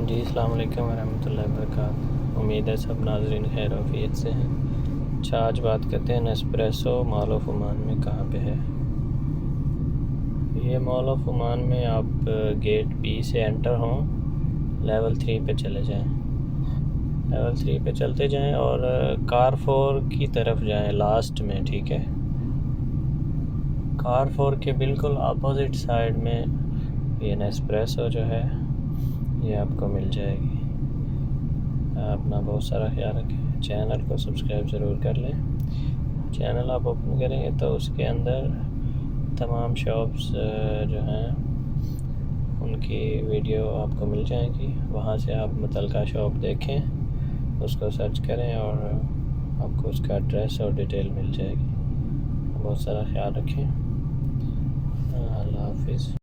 جی السلام علیکم ورحمۃ اللہ وبرکاتہ۔ امید ہے سب ناظرین خیر و عافیت سے ہیں۔ اچھا، آج بات کرتے ہیں نیسپریسو مال آف عمان میں کہاں پہ ہے۔ یہ مال آف عمان میں آپ گیٹ بی سے انٹر ہوں، لیول 3 پہ چلے جائیں، لیول 3 پہ چلتے جائیں اور کارفور کی طرف جائیں لاسٹ میں، ٹھیک ہے۔ کارفور کے بالکل اپوزٹ سائڈ میں یہ نیسپریسو جو ہے یہ آپ کو مل جائے گی۔ اپنا بہت سارا خیال رکھیں، چینل کو سبسکرائب ضرور کر لیں۔ چینل آپ اوپن کریں گے تو اس کے اندر تمام شاپس جو ہیں ان کی ویڈیو آپ کو مل جائیں گی، وہاں سے آپ متعلقہ شاپ دیکھیں، اس کو سرچ کریں اور آپ کو اس کا ایڈریس اور ڈیٹیل مل جائے گی۔ بہت سارا خیال رکھیں، اللہ حافظ۔